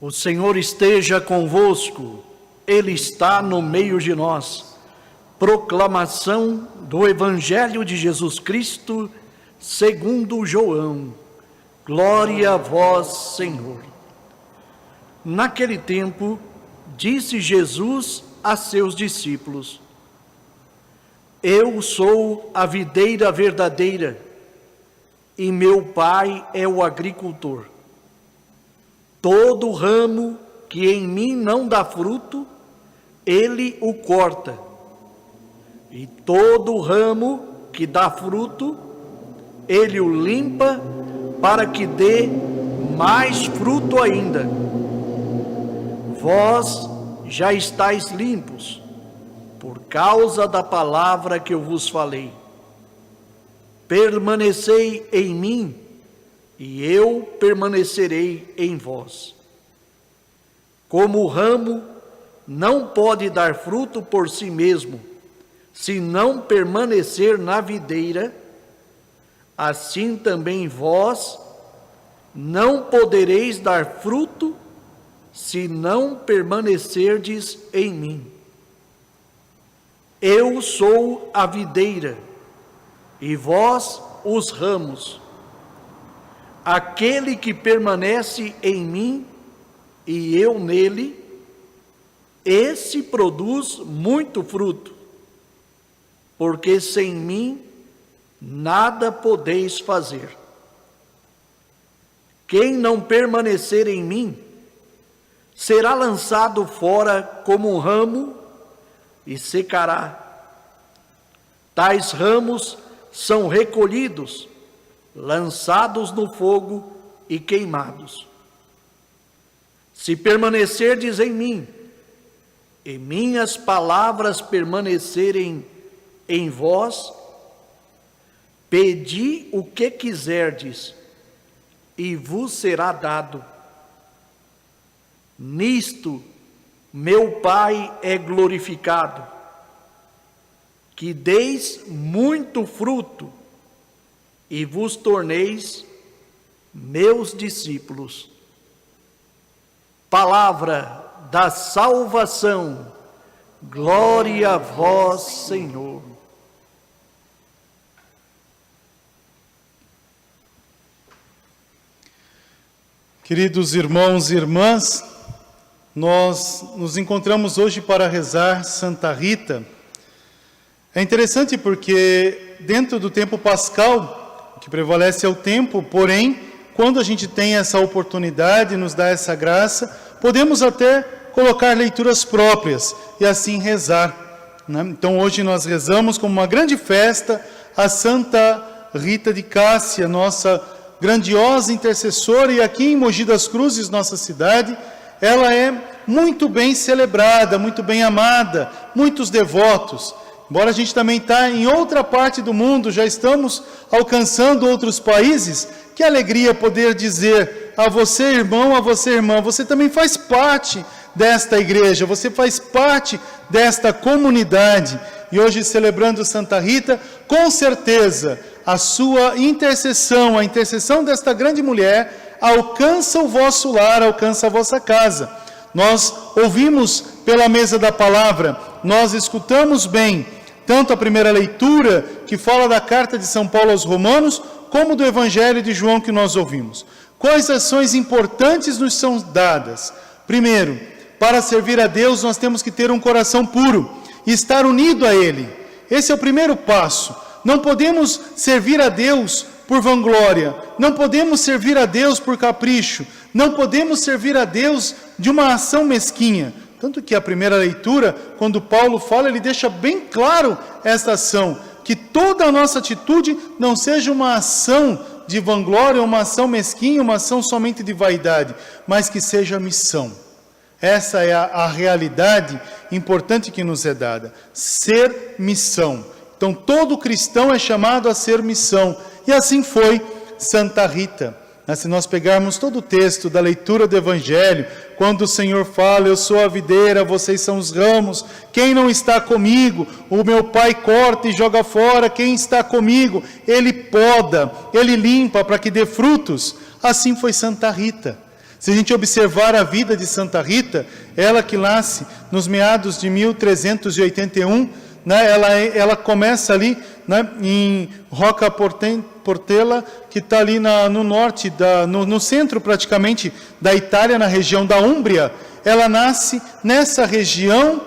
O Senhor esteja convosco, Ele está no meio de nós. Proclamação do Evangelho de Jesus Cristo, segundo João. Glória a vós, Senhor. Naquele tempo, disse Jesus a seus discípulos: Eu sou a videira verdadeira, e meu Pai é o agricultor. Todo ramo que em mim não dá fruto, ele o corta. E todo ramo que dá fruto, ele o limpa para que dê mais fruto ainda. Vós já estáis limpos, por causa da palavra que eu vos falei. Permanecei em mim, e eu permanecerei em vós. Como o ramo não pode dar fruto por si mesmo, se não permanecer na videira, assim também vós não podereis dar fruto, se não permanecerdes em mim. Eu sou a videira, e vós os ramos. Aquele que permanece em mim e eu nele, esse produz muito fruto, porque sem mim nada podeis fazer. Quem não permanecer em mim, será lançado fora como um ramo e secará. Tais ramos são recolhidos, lançados no fogo e queimados. Se permanecerdes em mim, e minhas palavras permanecerem em vós, pedi o que quiserdes, e vos será dado. Nisto meu Pai é glorificado, que deis muito fruto, e vos torneis meus discípulos. Palavra da salvação, glória a vós, Senhor. Queridos irmãos e irmãs, nós nos encontramos hoje para rezar Santa Rita. É interessante porque dentro do tempo pascal, o que prevalece é o tempo, porém, quando a gente tem essa oportunidade, nos dá essa graça, podemos até colocar leituras próprias e assim rezar, né? Então hoje nós rezamos como uma grande festa a Santa Rita de Cássia, nossa grandiosa intercessora, e aqui em Mogi das Cruzes, nossa cidade, ela é muito bem celebrada, muito bem amada, muitos devotos. Embora a gente também está em outra parte do mundo, já estamos alcançando outros países, que alegria poder dizer a você, irmão, a você, irmã, você também faz parte desta igreja, você faz parte desta comunidade. E hoje, celebrando Santa Rita, com certeza, a sua intercessão, a intercessão desta grande mulher, alcança o vosso lar, alcança a vossa casa. Nós ouvimos pela mesa da palavra, nós escutamos bem, tanto a primeira leitura, que fala da carta de São Paulo aos Romanos, como do Evangelho de João que nós ouvimos. Quais ações importantes nos são dadas? Primeiro, para servir a Deus, nós temos que ter um coração puro e estar unido a Ele. Esse é o primeiro passo. Não podemos servir a Deus por vanglória, não podemos servir a Deus por capricho, não podemos servir a Deus de uma ação mesquinha. Tanto que a primeira leitura, quando Paulo fala, ele deixa bem claro essa ação, que toda a nossa atitude não seja uma ação de vanglória, uma ação mesquinha, uma ação somente de vaidade, mas que seja missão. Essa é a realidade importante que nos é dada, ser missão. Então todo cristão é chamado a ser missão, e assim foi Santa Rita. Se nós pegarmos todo o texto da leitura do Evangelho, quando o Senhor fala, eu sou a videira, vocês são os ramos, quem não está comigo, o meu Pai corta e joga fora, quem está comigo, Ele poda, Ele limpa para que dê frutos. Assim foi Santa Rita. Se a gente observar a vida de Santa Rita, ela que nasce nos meados de 1381, né, ela começa ali, né, em Rocca Portella, que está ali no norte, no centro praticamente da Itália, na região da Úmbria. Ela nasce nessa região,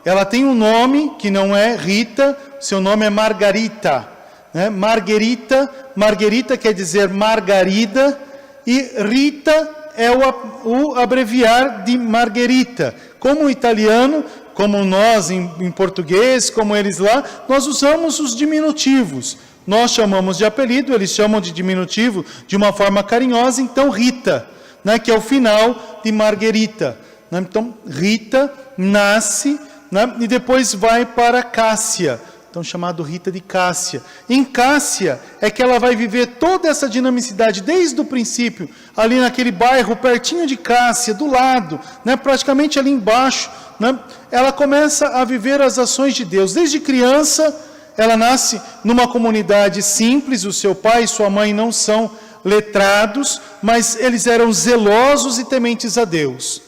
ela tem um nome que não é Rita, seu nome é Margarita. Né? Margherita quer dizer Margarida, e Rita é o abreviar de Margherita. Como o italiano, como nós em português, como eles lá, nós usamos os diminutivos. Nós chamamos de apelido, eles chamam de diminutivo de uma forma carinhosa, então Rita, né, que é o final de Margherita. Né? Então, Rita nasce, né, e depois vai para Cássia, então chamado Rita de Cássia. Em Cássia é que ela vai viver toda essa dinamicidade desde o princípio, ali naquele bairro pertinho de Cássia, do lado, né, praticamente ali embaixo, né, ela começa a viver as ações de Deus. Desde criança, ela nasce numa comunidade simples, o seu pai e sua mãe não são letrados, mas eles eram zelosos e tementes a Deus.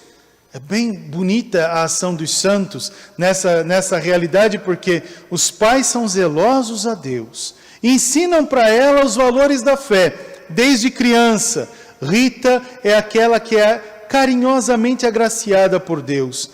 É bem bonita a ação dos santos nessa realidade, porque os pais são zelosos a Deus. Ensinam para ela os valores da fé, desde criança. Rita é aquela que é carinhosamente agraciada por Deus.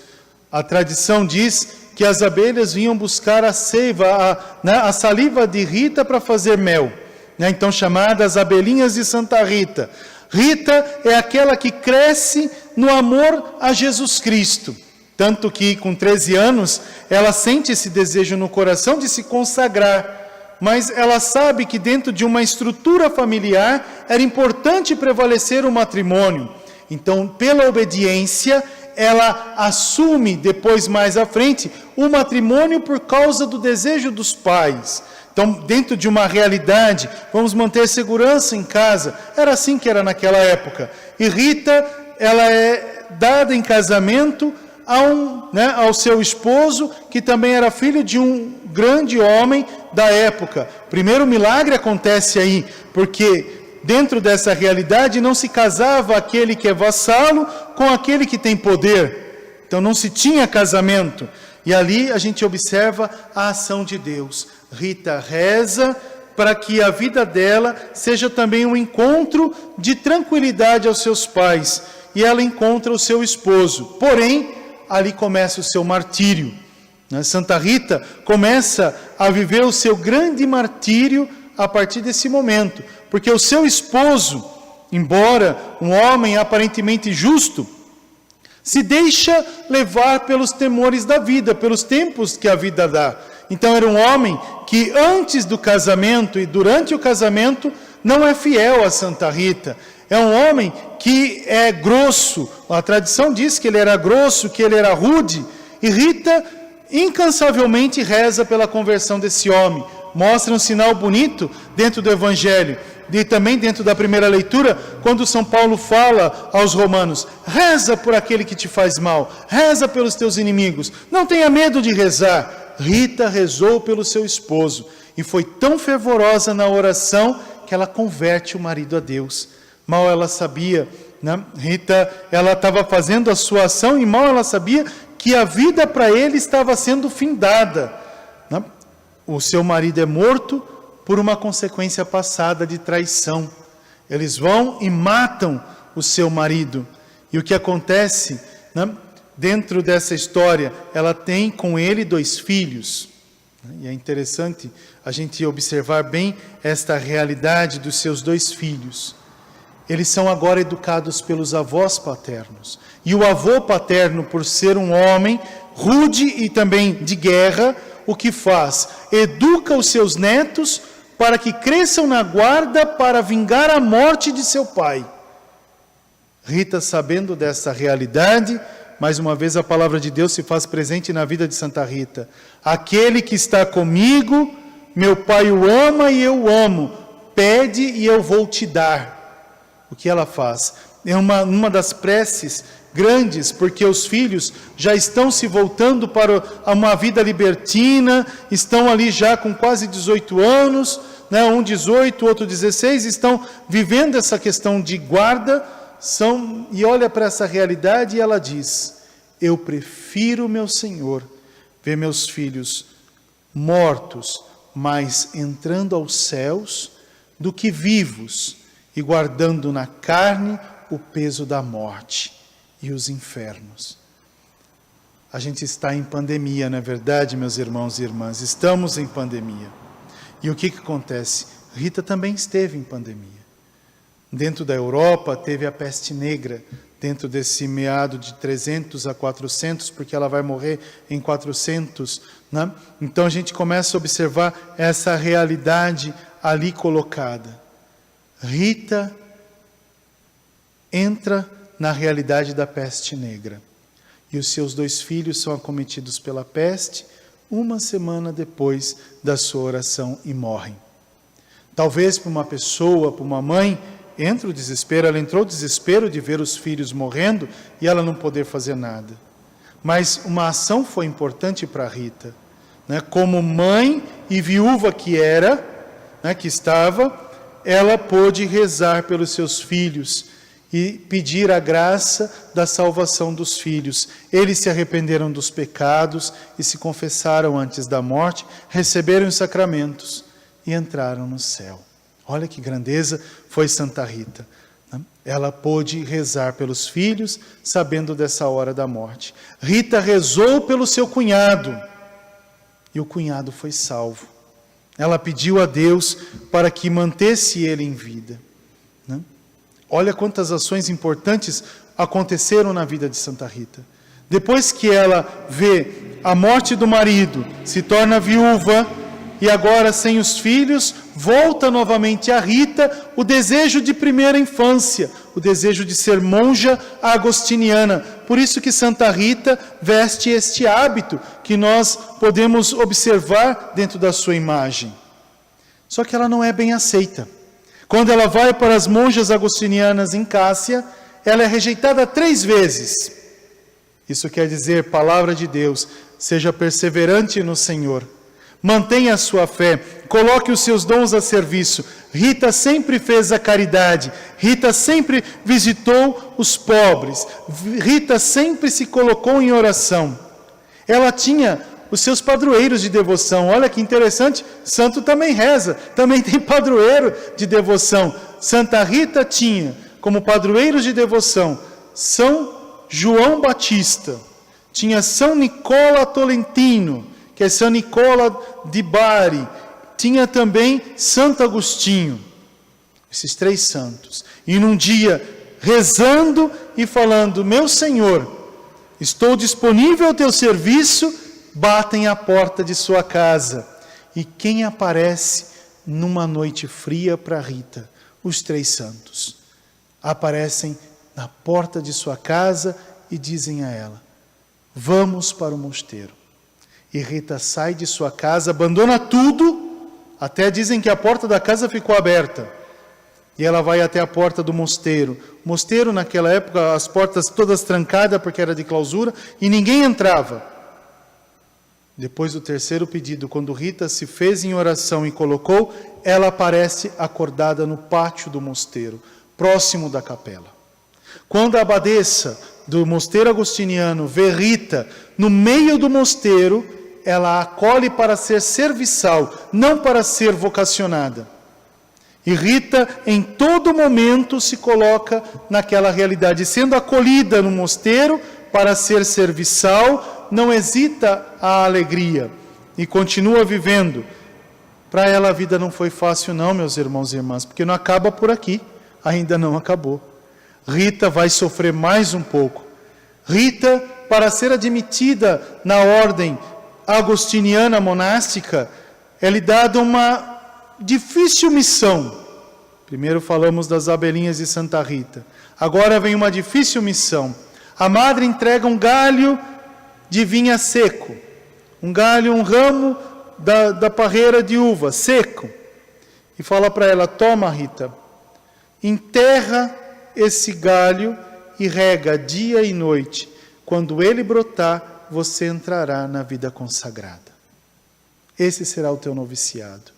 A tradição diz que as abelhas vinham buscar a seiva, a saliva de Rita para fazer mel. Né? Então chamadas abelhinhas de Santa Rita. Rita é aquela que cresce no amor a Jesus Cristo. Tanto que com 13 anos, ela sente esse desejo no coração de se consagrar. Mas ela sabe que dentro de uma estrutura familiar, era importante prevalecer o matrimônio. Então, pela obediência, ela assume depois, mais à frente, o matrimônio por causa do desejo dos pais. Então, dentro de uma realidade, vamos manter segurança em casa. Era assim que era naquela época. E Rita, ela é dada em casamento ao seu esposo, que também era filho de um grande homem da época. Primeiro milagre acontece aí, porque dentro dessa realidade não se casava aquele que é vassalo com aquele que tem poder. Então não se tinha casamento. E ali a gente observa a ação de Deus. Rita reza para que a vida dela seja também um encontro de tranquilidade aos seus pais. E ela encontra o seu esposo. Porém, ali começa o seu martírio. Santa Rita começa a viver o seu grande martírio a partir desse momento. Porque o seu esposo, embora um homem aparentemente justo, se deixa levar pelos temores da vida, pelos tempos que a vida dá. Então era um homem que antes do casamento e durante o casamento não é fiel a Santa Rita. É um homem que é grosso. A tradição diz que ele era grosso, que ele era rude. E Rita incansavelmente reza pela conversão desse homem. Mostra um sinal bonito dentro do Evangelho. E também dentro da primeira leitura, quando São Paulo fala aos romanos, reza por aquele que te faz mal, reza pelos teus inimigos, não tenha medo de rezar. Rita rezou pelo seu esposo e foi tão fervorosa na oração que ela converte o marido a Deus. Mal ela sabia, né? Rita, ela estava fazendo a sua ação e mal ela sabia que a vida para ele estava sendo findada. Né? O seu marido é morto por uma consequência passada de traição. Eles vão e matam o seu marido. E o que acontece, né? Dentro dessa história, ela tem com ele 2 filhos. E é interessante a gente observar bem esta realidade dos seus 2 filhos. Eles são agora educados pelos avós paternos. E o avô paterno, por ser um homem rude e também de guerra, o que faz? Educa os seus netos para que cresçam na guarda para vingar a morte de seu pai. Rita, sabendo dessa realidade, mais uma vez a palavra de Deus se faz presente na vida de Santa Rita. Aquele que está comigo, meu pai o ama e eu o amo. Pede e eu vou te dar. O que ela faz? É uma das preces grandes, porque os filhos já estão se voltando para uma vida libertina, estão ali já com quase 18 anos, né? Um 18, outro 16, estão vivendo essa questão de guarda, e olha para essa realidade e ela diz: eu prefiro, meu Senhor, ver meus filhos mortos, mas entrando aos céus, do que vivos e guardando na carne o peso da morte e os infernos. A gente está em pandemia, não é verdade, meus irmãos e irmãs? Estamos em pandemia. E o que acontece? Rita também esteve em pandemia. Dentro da Europa teve a peste negra, dentro desse meado de 300 a 400, porque ela vai morrer em 400, né? Então a gente começa a observar essa realidade ali colocada. Rita entra na realidade da peste negra. E os seus 2 filhos são acometidos pela peste 1 semana depois da sua oração e morrem. Talvez para uma pessoa, para uma mãe, entra o desespero. Ela entrou o desespero de ver os filhos morrendo e ela não poder fazer nada. Mas uma ação foi importante para Rita, né? Como mãe e viúva que era, né, que estava, ela pôde rezar pelos seus filhos e pedir a graça da salvação dos filhos. Eles se arrependeram dos pecados e se confessaram antes da morte, receberam os sacramentos e entraram no céu. Olha que grandeza foi Santa Rita. Ela pôde rezar pelos filhos, sabendo dessa hora da morte. Rita rezou pelo seu cunhado, e o cunhado foi salvo. Ela pediu a Deus para que mantesse ele em vida. Olha quantas ações importantes aconteceram na vida de Santa Rita. Depois que ela vê a morte do marido, se torna viúva, e agora sem os filhos, volta novamente a Rita o desejo de primeira infância, o desejo de ser monja agostiniana. Por isso que Santa Rita veste este hábito que nós podemos observar dentro da sua imagem. Só que ela não é bem aceita. Quando ela vai para as monjas agostinianas em Cássia, ela é rejeitada 3 vezes. Isso quer dizer, palavra de Deus, seja perseverante no Senhor. Mantenha a sua fé, coloque os seus dons a serviço. Rita sempre fez a caridade, Rita sempre visitou os pobres, Rita sempre se colocou em oração. Ela tinha os seus padroeiros de devoção. Olha que interessante, santo também reza, também tem padroeiro de devoção. Santa Rita tinha como padroeiros de devoção São João Batista, tinha São Nicola Tolentino, que é São Nicola de Bari, tinha também Santo Agostinho, esses 3 santos. E num dia, rezando e falando: meu Senhor, estou disponível ao teu serviço, batem à porta de sua casa. E quem aparece numa noite fria para Rita? Os 3 santos. Aparecem na porta de sua casa e dizem a ela: vamos para o mosteiro. E Rita sai de sua casa, abandona tudo, até dizem que a porta da casa ficou aberta. E ela vai até a porta do mosteiro. Mosteiro, naquela época, as portas todas trancadas, porque era de clausura, e ninguém entrava. Depois do 3º pedido, quando Rita se fez em oração e colocou, ela aparece acordada no pátio do mosteiro, próximo da capela. Quando a abadesa do mosteiro agostiniano vê Rita no meio do mosteiro, ela a acolhe para ser serviçal, não para ser vocacionada. E Rita, em todo momento, se coloca naquela realidade, sendo acolhida no mosteiro para ser serviçal, não hesita a alegria e continua vivendo. Para ela a vida não foi fácil não, meus irmãos e irmãs, porque não acaba por aqui, ainda não acabou. Rita vai sofrer mais um pouco. Rita, para ser admitida na ordem agostiniana monástica, é-lhe dada uma difícil missão. Primeiro falamos das abelhinhas de Santa Rita. Agora vem uma difícil missão. A madre entrega um galho de vinha seco, um ramo da parreira de uva seco, e fala para ela: toma, Rita, enterra esse galho e rega dia e noite. Quando ele brotar, você entrará na vida consagrada. Esse será o teu noviciado.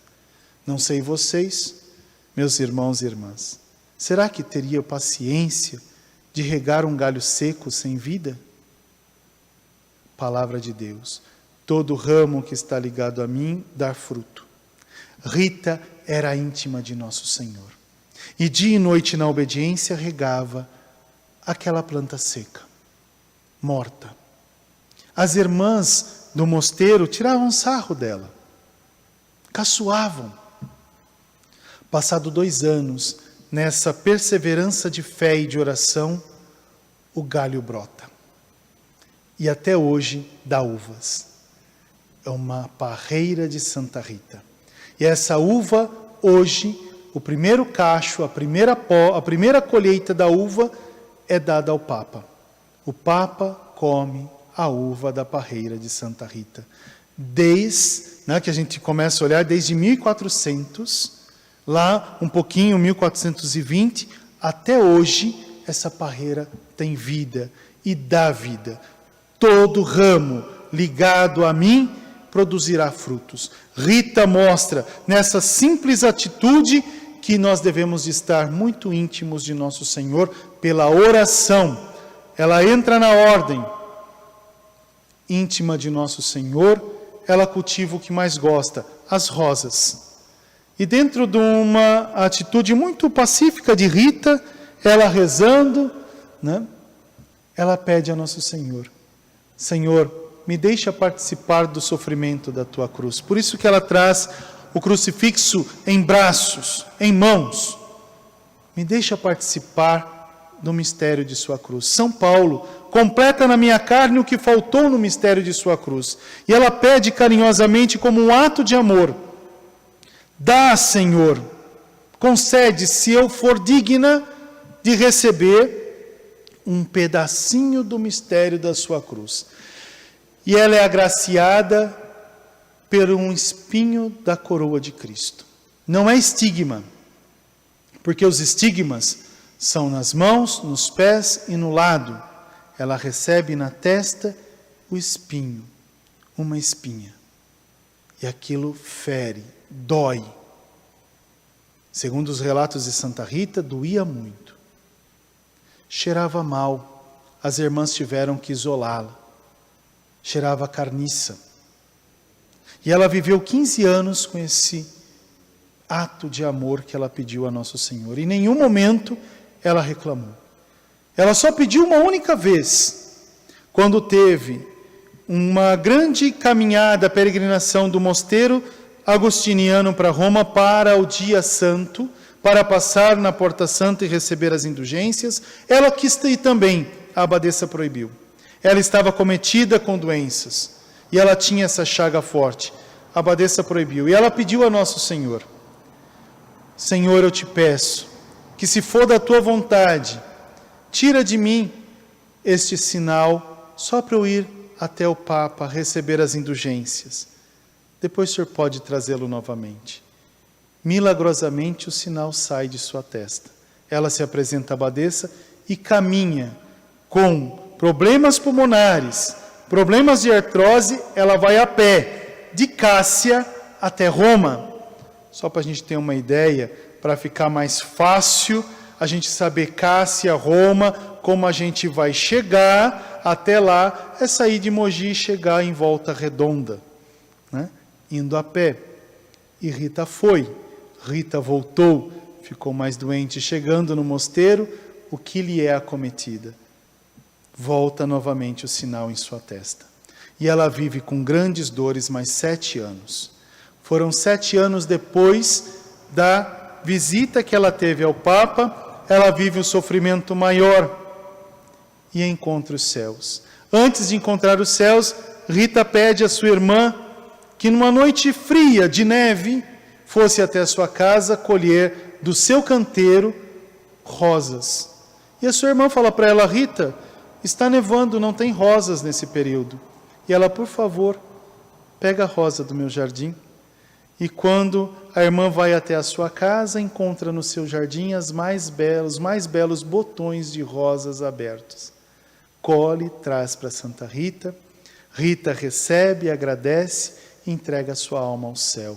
Não sei vocês, meus irmãos e irmãs, será que teria paciência de regar um galho seco sem vida? Palavra de Deus. Todo ramo que está ligado a mim dá fruto. Rita era íntima de Nosso Senhor. E dia e noite na obediência regava aquela planta seca, morta. As irmãs do mosteiro tiravam sarro dela, caçoavam. Passado 2 anos, nessa perseverança de fé e de oração, o galho brota. E até hoje dá uvas. É uma parreira de Santa Rita. E essa uva, hoje, o primeiro cacho, a primeira colheita da uva é dada ao Papa. O Papa come a uva da parreira de Santa Rita. Desde, que a gente começa a olhar, desde 1400, lá um pouquinho, 1420, até hoje, essa parreira tem vida e dá vida. Todo ramo ligado a mim produzirá frutos. Rita mostra nessa simples atitude que nós devemos estar muito íntimos de Nosso Senhor pela oração. Ela entra na ordem íntima de Nosso Senhor, ela cultiva o que mais gosta, as rosas. E dentro de uma atitude muito pacífica de Rita, ela rezando, ela pede a Nosso Senhor: Senhor, me deixa participar do sofrimento da tua cruz. Por isso que ela traz o crucifixo em braços, em mãos. Me deixa participar do mistério de sua cruz. São Paulo, completa na minha carne o que faltou no mistério de sua cruz. E ela pede carinhosamente, como um ato de amor: dá, Senhor, concede, se eu for digna de receber um pedacinho do mistério da sua cruz. E ela é agraciada por um espinho da coroa de Cristo. Não é estigma, porque os estigmas são nas mãos, nos pés e no lado. Ela recebe na testa o espinho, uma espinha. E aquilo fere, dói. Segundo os relatos de Santa Rita, doía muito. Cheirava mal, as irmãs tiveram que isolá-la. Cheirava carniça. E ela viveu 15 anos com esse ato de amor que ela pediu a Nosso Senhor. Em nenhum momento ela reclamou. Ela só pediu uma única vez, quando teve uma grande caminhada, peregrinação do mosteiro agostiniano para Roma para o dia santo, para passar na porta santa e receber as indulgências. Ela quis ir também, a abadesa proibiu. Ela estava cometida com doenças e ela tinha essa chaga forte. A abadesa proibiu e ela pediu a Nosso Senhor: Senhor, eu te peço que, se for da tua vontade, tira de mim este sinal só para eu ir até o Papa receber as indulgências. Depois o Senhor pode trazê-lo novamente. Milagrosamente o sinal sai de sua testa. Ela se apresenta à abadesa e caminha com problemas pulmonares, problemas de artrose. Ela vai a pé, de Cássia até Roma. Só para a gente ter uma ideia, para ficar mais fácil a gente saber Cássia, Roma, como a gente vai chegar até lá, é sair de Mogi e chegar em Volta Redonda, indo a pé. E Rita foi, Rita voltou, ficou mais doente, chegando no mosteiro, o que lhe é acometida? Volta novamente o sinal em sua testa. E ela vive com grandes dores mais 7 anos. Foram 7 anos depois da visita que ela teve ao Papa, ela vive um sofrimento maior e encontra os céus. Antes de encontrar os céus, Rita pede à sua irmã que numa noite fria de neve fosse até a sua casa colher do seu canteiro rosas. E a sua irmã fala para ela: Rita, está nevando, não tem rosas nesse período. E ela: por favor, pega a rosa do meu jardim. E quando a irmã vai até a sua casa, encontra no seu jardim os mais belos botões de rosas abertos. Colhe, traz para Santa Rita. Rita recebe, agradece e entrega a sua alma ao céu.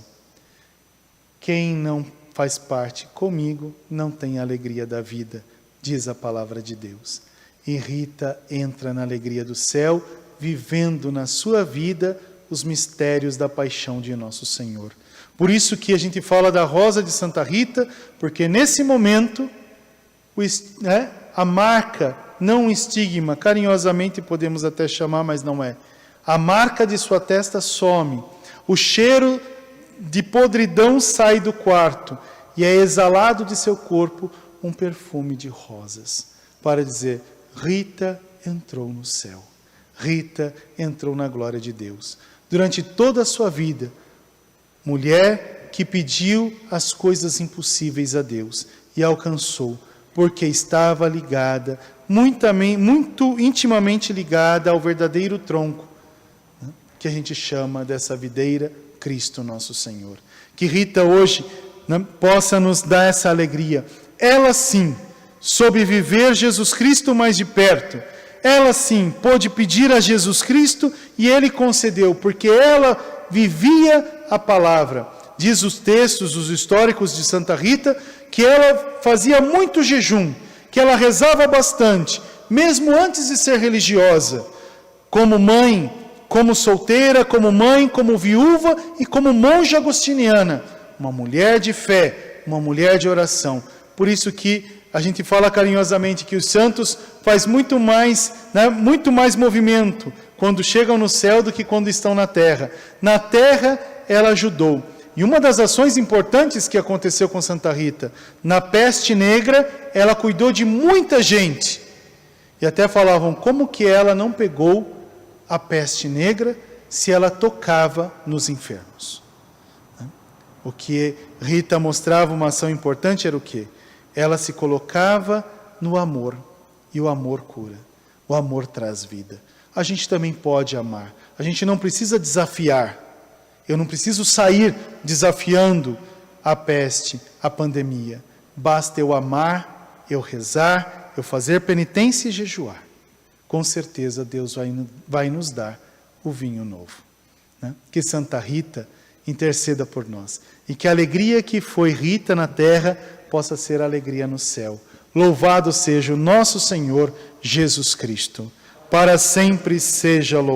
Quem não faz parte comigo não tem a alegria da vida, diz a palavra de Deus. E Rita entra na alegria do céu, vivendo na sua vida os mistérios da paixão de nosso Senhor. Por isso que a gente fala da rosa de Santa Rita, porque nesse momento a marca, não um estigma, carinhosamente podemos até chamar, mas não é. A marca de sua testa some, o cheiro de podridão sai do quarto e é exalado de seu corpo um perfume de rosas, para dizer: Rita entrou no céu, Rita entrou na glória de Deus. Durante toda a sua vida, mulher que pediu as coisas impossíveis a Deus e alcançou, porque estava ligada, muito intimamente ligada ao verdadeiro tronco, que a gente chama dessa videira, Cristo nosso Senhor. Que Rita hoje possa nos dar essa alegria. Ela sim soube viver Jesus Cristo mais de perto. Ela sim pôde pedir a Jesus Cristo e Ele concedeu, porque ela vivia a palavra. Diz os textos, os históricos de Santa Rita, que ela fazia muito jejum, que ela rezava bastante, mesmo antes de ser religiosa, como mãe, como solteira, como mãe, como viúva e como monja agostiniana. Uma mulher de fé, uma mulher de oração. Por isso que a gente fala carinhosamente que os santos fazem muito mais movimento quando chegam no céu do que quando estão na terra. Na terra ela ajudou. E uma das ações importantes que aconteceu com Santa Rita, na peste negra, ela cuidou de muita gente. E até falavam, como que ela não pegou a peste negra se ela tocava nos enfermos? O que Rita mostrava uma ação importante era o quê? Ela se colocava no amor, e o amor cura. O amor traz vida. A gente também pode amar. A gente não precisa desafiar. Eu não preciso sair desafiando a peste, a pandemia. Basta eu amar, eu rezar, eu fazer penitência e jejuar. Com certeza Deus vai nos dar o vinho novo. Que Santa Rita interceda por nós. E que a alegria que foi Rita na terra possa ser alegria no céu. Louvado seja o nosso Senhor Jesus Cristo. Para sempre seja louvado.